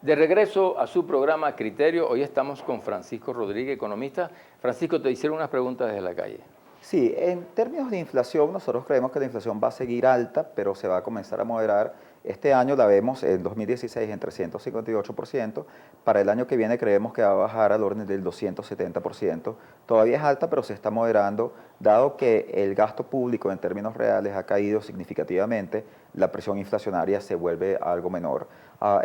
De regreso a su programa Criterio, hoy estamos con Francisco Rodríguez, economista. Francisco, te hicieron unas preguntas desde la calle. Sí, en términos de inflación, nosotros creemos que la inflación va a seguir alta, pero se va a comenzar a moderar. Este año la vemos en 2016 en 358%. Para el año que viene creemos que va a bajar al orden del 270%. Todavía es alta, pero se está moderando. Dado que el gasto público en términos reales ha caído significativamente, la presión inflacionaria se vuelve algo menor.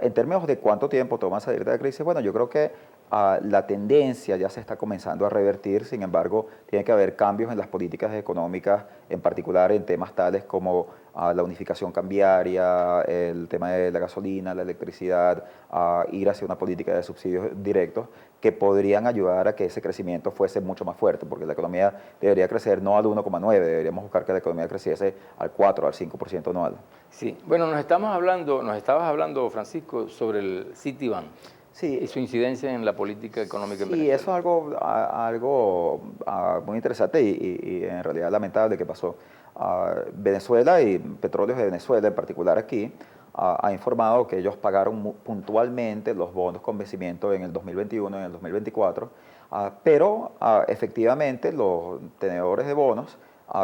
En términos de cuánto tiempo toma salir de la crisis, bueno, yo creo que la tendencia ya se está comenzando a revertir. Sin embargo, tiene que haber cambios en las políticas económicas, en particular en temas tales como la unificación cambiaria, el tema de la gasolina, la electricidad, ir hacia una política de subsidios directos que podrían ayudar a que ese crecimiento fuese mucho más fuerte, porque la economía debería crecer no al 1,9, deberíamos buscar que la economía creciese al 4, al 5% anual. Sí, bueno, nos estabas hablando, Francisco, sobre el Citibank Sí, y su incidencia en la política económica en sí, Venezuela. eso es algo muy interesante y en realidad lamentable que pasó. Venezuela y Petróleos de Venezuela en particular aquí ha informado que ellos pagaron puntualmente los bonos con vencimiento en el 2021 y en el 2024, pero efectivamente los tenedores de bonos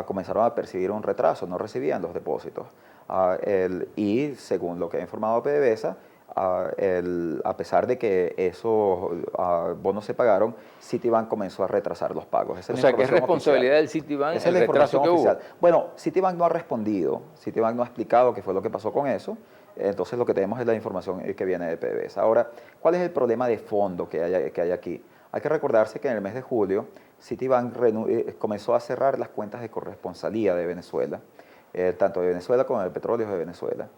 comenzaron a percibir un retraso, no recibían los depósitos. Y según lo que ha informado PDVSA, a pesar de que esos bonos se pagaron, Citibank comenzó a retrasar los pagos. Esa O es la sea, que es información responsabilidad oficial. del Citibank Esa es el la retraso información que hubo. oficial. Bueno, Citibank no ha respondido, Citibank no ha explicado qué fue lo que pasó con eso, entonces lo que tenemos es la información que viene de PDVSA. Ahora, ¿cuál es el problema de fondo que hay aquí? Hay que recordarse que en el mes de julio Citibank comenzó a cerrar las cuentas de corresponsalía de Venezuela, tanto de Venezuela como de Petróleos de Venezuela.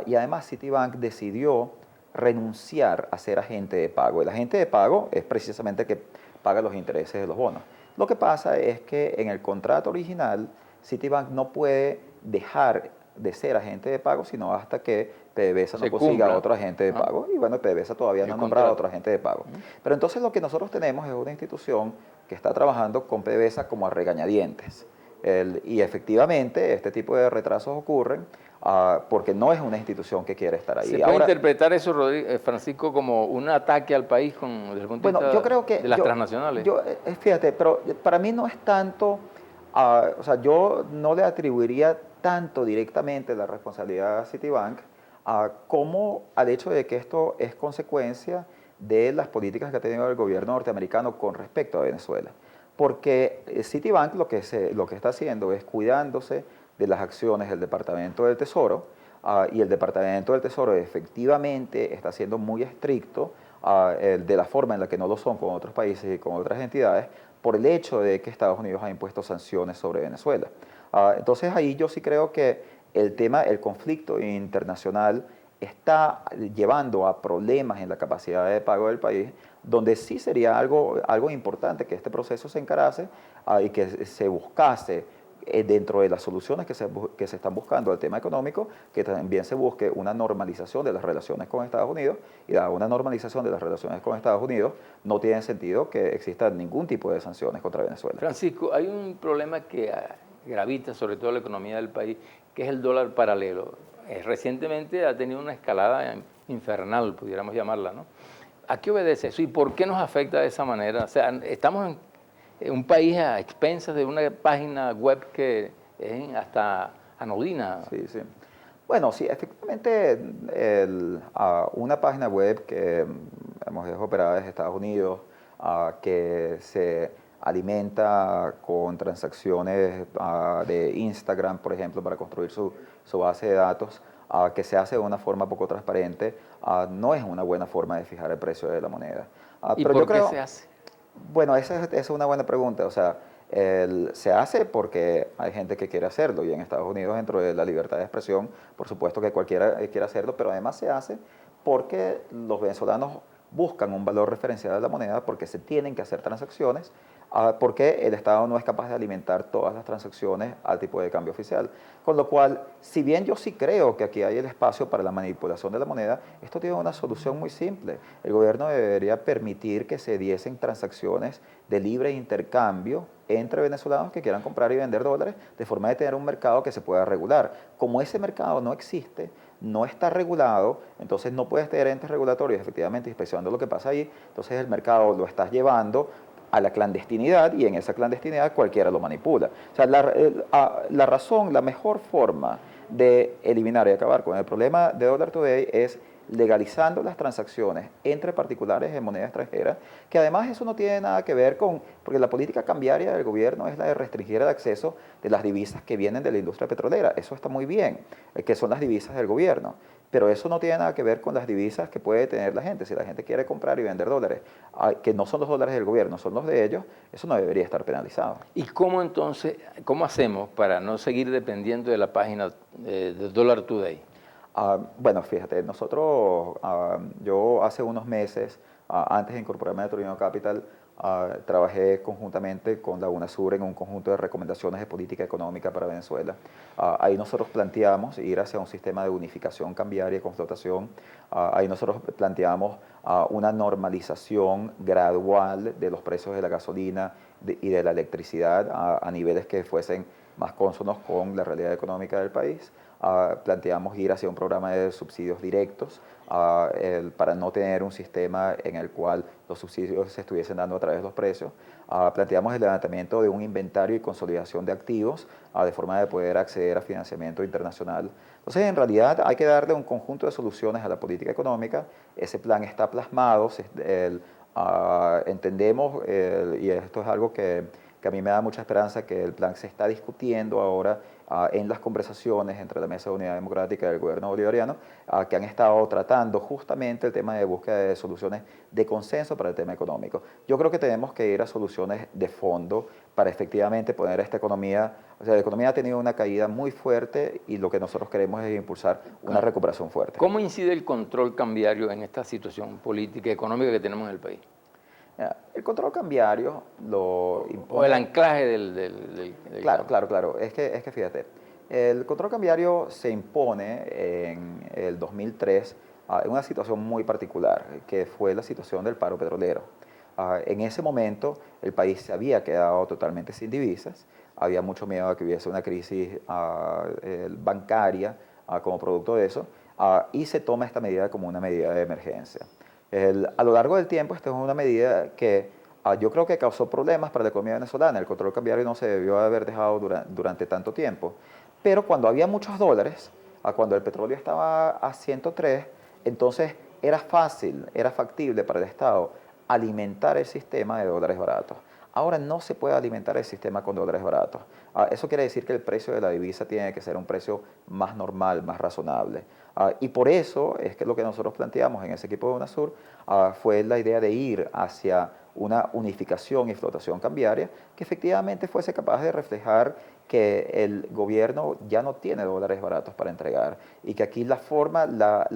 Y además Citibank decidió renunciar a ser agente de pago. El agente de pago es precisamente el que paga los intereses de los bonos. Lo que pasa es que en el contrato original Citibank no puede dejar de ser agente de pago sino hasta que PDVSA no Se consiga cumpla. otro agente de pago. Y bueno, PDVSA todavía no El ha nombrado contrato. otro agente de pago. Pero entonces lo que nosotros tenemos es una institución que está trabajando con PDVSA como a regañadientes. Y efectivamente este tipo de retrasos ocurren porque no es una institución que quiere estar ahí. ¿Se puede Ahora, interpretar eso, Francisco, como un ataque al país desde el punto de bueno, vista yo creo que, de las transnacionales? fíjate, pero para mí no es tanto, o sea, yo no le atribuiría tanto directamente la responsabilidad a Citibank como al hecho de que esto es consecuencia de las políticas que ha tenido el gobierno norteamericano con respecto a Venezuela. Porque Citibank lo que está haciendo es cuidándose de las acciones del Departamento del Tesoro, y el Departamento del Tesoro efectivamente está siendo muy estricto de la forma en la que no lo son con otros países y con otras entidades, por el hecho de que Estados Unidos ha impuesto sanciones sobre Venezuela. Entonces ahí yo sí creo que el conflicto internacional está llevando a problemas en la capacidad de pago del país, donde sí sería algo importante que este proceso se encarase y que se buscase dentro de las soluciones que se están buscando al tema económico, que también se busque una normalización de las relaciones con Estados Unidos, y dada una normalización de las relaciones con Estados Unidos, no tiene sentido que exista ningún tipo de sanciones contra Venezuela. Francisco, hay un problema que gravita sobre todo la economía del país, que es el dólar paralelo. Recientemente ha tenido una escalada infernal, pudiéramos llamarla, ¿no? ¿A qué obedece eso y por qué nos afecta de esa manera? O sea, estamos en un país a expensas de una página web que es hasta anodina. Sí, sí. Bueno, sí, efectivamente una página web que es operada desde Estados Unidos, que se alimenta con transacciones de Instagram, por ejemplo, para construir su base de datos, que se hace de una forma poco transparente, no es una buena forma de fijar el precio de la moneda. ¿Y Pero yo por qué creo, se hace? bueno, esa es una buena pregunta. O sea, se hace porque hay gente que quiere hacerlo y en Estados Unidos, dentro de la libertad de expresión, por supuesto que cualquiera quiere hacerlo, pero además se hace porque los venezolanos buscan un valor referencial de la moneda porque se tienen que hacer transacciones porque el Estado no es capaz de alimentar todas las transacciones al tipo de cambio oficial. Con lo cual, si bien yo sí creo que aquí hay el espacio para la manipulación de la moneda, esto tiene una solución muy simple. El gobierno debería permitir que se diesen transacciones de libre intercambio entre venezolanos que quieran comprar y vender dólares, de forma de tener un mercado que se pueda regular. Como ese mercado no existe, no está regulado, entonces no puedes tener entes regulatorios efectivamente inspeccionando lo que pasa ahí, entonces el mercado lo estás llevando a la clandestinidad y en esa clandestinidad cualquiera lo manipula. O sea, la razón, la mejor forma de eliminar y acabar con el problema de Dollar Today es legalizando las transacciones entre particulares en moneda extranjera, que además eso no tiene nada que ver con, porque la política cambiaria del gobierno es la de restringir el acceso de las divisas que vienen de la industria petrolera. Eso está muy bien, que son las divisas del gobierno. Pero eso no tiene nada que ver con las divisas que puede tener la gente. Si la gente quiere comprar y vender dólares, que no son los dólares del gobierno, son los de ellos, eso no debería estar penalizado. ¿Y cómo entonces, cómo hacemos para no seguir dependiendo de la página de Dollar Today? Bueno, fíjate, nosotros, yo hace unos meses, antes de incorporarme a Torino Capital, trabajé conjuntamente con la UNASUR en un conjunto de recomendaciones de política económica para Venezuela. Ahí nosotros planteamos ir hacia un sistema de unificación cambiaria y con flotación. Ahí nosotros planteamos una normalización gradual de los precios de la gasolina y de la electricidad a niveles que fuesen más cónsonos con la realidad económica del país. Planteamos ir hacia un programa de subsidios directos para no tener un sistema en el cual los subsidios se estuviesen dando a través de los precios. Planteamos el levantamiento de un inventario y consolidación de activos de forma de poder acceder a financiamiento internacional. Entonces, en realidad hay que darle un conjunto de soluciones a la política económica. Ese plan está plasmado, entendemos, y esto es algo que a mí me da mucha esperanza, que el plan se está discutiendo ahora en las conversaciones entre la Mesa de Unidad Democrática y el gobierno bolivariano, que han estado tratando justamente el tema de búsqueda de soluciones de consenso para el tema económico. Yo creo que tenemos que ir a soluciones de fondo para efectivamente poner esta economía, o sea, la economía ha tenido una caída muy fuerte y lo que nosotros queremos es impulsar una recuperación fuerte. ¿Cómo incide el control cambiario en esta situación política y económica que tenemos en el país? El control cambiario lo impone... O el anclaje del Claro. Es que fíjate, el control cambiario se impone en el 2003 en una situación muy particular, que fue la situación del paro petrolero. En ese momento el país se había quedado totalmente sin divisas, había mucho miedo de que hubiese una crisis bancaria como producto de eso, y se toma esta medida como una medida de emergencia. A lo largo del tiempo, esta es una medida que yo creo que causó problemas para la economía venezolana. El control cambiario no se debió haber dejado durante tanto tiempo. Pero cuando había muchos dólares, cuando el petróleo estaba a 103, entonces era fácil, era factible para el Estado alimentar el sistema de dólares baratos. Ahora no se puede alimentar el sistema con dólares baratos. Eso quiere decir que el precio de la divisa tiene que ser un precio más normal, más razonable. Y por eso es que lo que nosotros planteamos en ese equipo de UNASUR fue la idea de ir hacia una unificación y flotación cambiaria que efectivamente fuese capaz de reflejar que el gobierno ya no tiene dólares baratos para entregar y que aquí la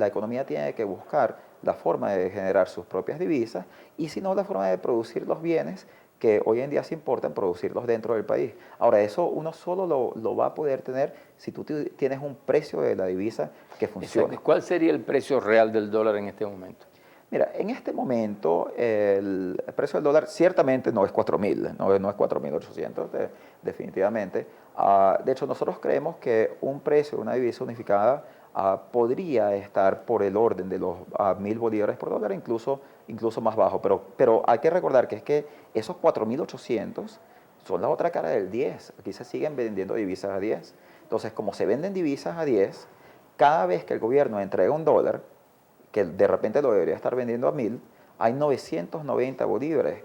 economía tiene que buscar la forma de generar sus propias divisas y si no la forma de producir los bienes que hoy en día se importan, producirlos dentro del país. Ahora, eso uno solo lo va a poder tener si tú tienes un precio de la divisa que funcione. Exacto. ¿Cuál sería el precio real del dólar en este momento? Mira, en este momento el precio del dólar ciertamente no es 4.000, no es 4.800 definitivamente. De hecho, nosotros creemos que un precio de una divisa unificada podría estar por el orden de los 1.000 bolívares por dólar, incluso más bajo. Pero hay que recordar que es que esos 4.800 son la otra cara del 10. Aquí se siguen vendiendo divisas a 10. Entonces, como se venden divisas a 10, cada vez que el gobierno entrega un dólar, que de repente lo debería estar vendiendo a 1.000, hay 990 bolívares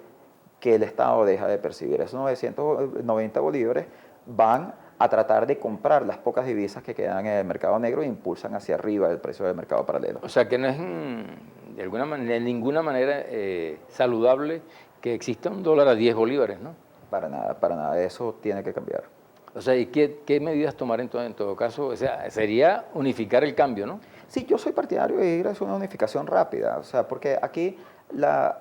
que el Estado deja de percibir. Esos 990 bolívares van a tratar de comprar las pocas divisas que quedan en el mercado negro e impulsan hacia arriba el precio del mercado paralelo. O sea que no es de ninguna manera saludable que exista un dólar a 10 bolívares, ¿no? Para nada, eso tiene que cambiar. O sea, ¿y qué medidas tomar en todo caso? O sea, sería unificar el cambio, ¿no? Sí, yo soy partidario de ir hacia una unificación rápida, o sea, porque aquí la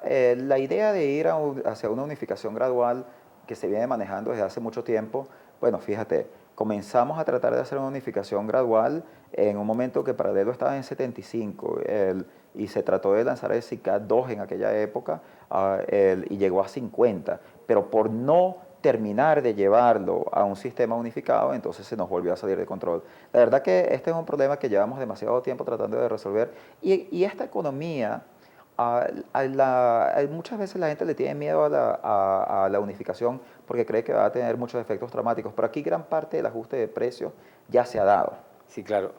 idea de ir hacia una unificación gradual que se viene manejando desde hace mucho tiempo. Bueno, fíjate, comenzamos a tratar de hacer una unificación gradual en un momento que Paralelo estaba en 75 y se trató de lanzar el SICAD 2 en aquella época y llegó a 50, pero por no terminar de llevarlo a un sistema unificado, entonces se nos volvió a salir de control. La verdad que este es un problema que llevamos demasiado tiempo tratando de resolver y esta economía, muchas veces la gente le tiene miedo a la unificación porque cree que va a tener muchos efectos dramáticos, pero aquí gran parte del ajuste de precios ya se ha dado. Sí, claro.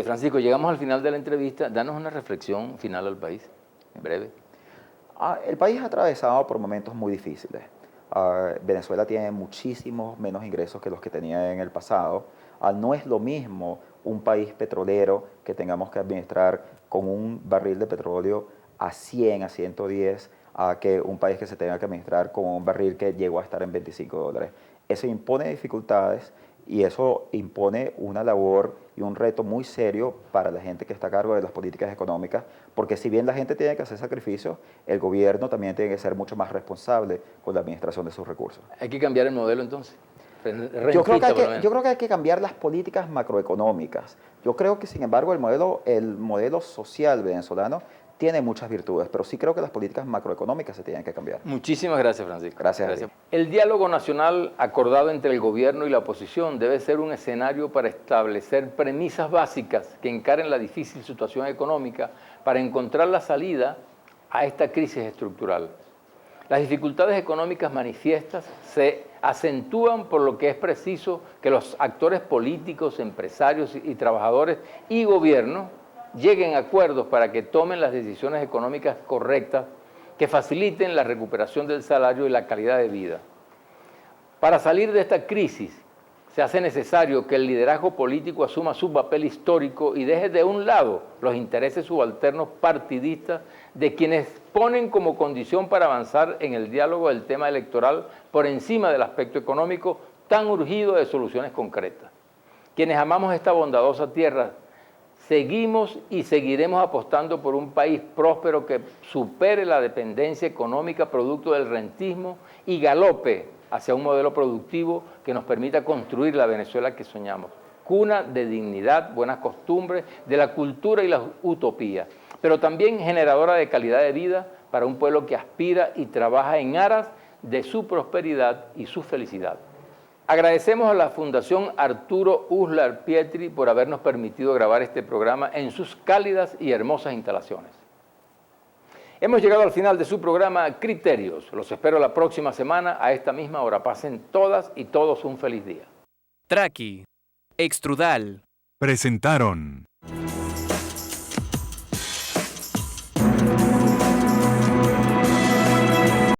Francisco, llegamos al final de la entrevista. Danos una reflexión final al país, en breve. El país ha atravesado por momentos muy difíciles. Venezuela tiene muchísimos menos ingresos que los que tenía en el pasado. No es lo mismo un país petrolero que tengamos que administrar con un barril de petróleo a 100, a 110, que un país que se tenga que administrar con un barril que llegó a estar en $25. Eso impone dificultades y eso impone una labor y un reto muy serio para la gente que está a cargo de las políticas económicas, porque si bien la gente tiene que hacer sacrificios, el gobierno también tiene que ser mucho más responsable con la administración de sus recursos. ¿Hay que cambiar el modelo entonces? Yo creo que hay que cambiar las políticas macroeconómicas. Yo creo que, sin embargo, el modelo social venezolano tiene muchas virtudes, pero sí creo que las políticas macroeconómicas se tienen que cambiar. Muchísimas gracias, Francisco. Gracias. El diálogo nacional acordado entre el gobierno y la oposición debe ser un escenario para establecer premisas básicas que encaren la difícil situación económica para encontrar la salida a esta crisis estructural. Las dificultades económicas manifiestas se acentúan por lo que es preciso que los actores políticos, empresarios y trabajadores y gobierno lleguen a acuerdos para que tomen las decisiones económicas correctas que faciliten la recuperación del salario y la calidad de vida. Para salir de esta crisis, se hace necesario que el liderazgo político asuma su papel histórico y deje de un lado los intereses subalternos partidistas de quienes ponen como condición para avanzar en el diálogo el tema electoral por encima del aspecto económico tan urgido de soluciones concretas. Quienes amamos esta bondadosa tierra, seguimos y seguiremos apostando por un país próspero que supere la dependencia económica producto del rentismo y galope hacia un modelo productivo que nos permita construir la Venezuela que soñamos. Cuna de dignidad, buenas costumbres, de la cultura y la utopía, pero también generadora de calidad de vida para un pueblo que aspira y trabaja en aras de su prosperidad y su felicidad. Agradecemos a la Fundación Arturo Uslar Pietri por habernos permitido grabar este programa en sus cálidas y hermosas instalaciones. Hemos llegado al final de su programa Criterios. Los espero la próxima semana a esta misma hora. Pasen todas y todos un feliz día. Traqui, Extrudal presentaron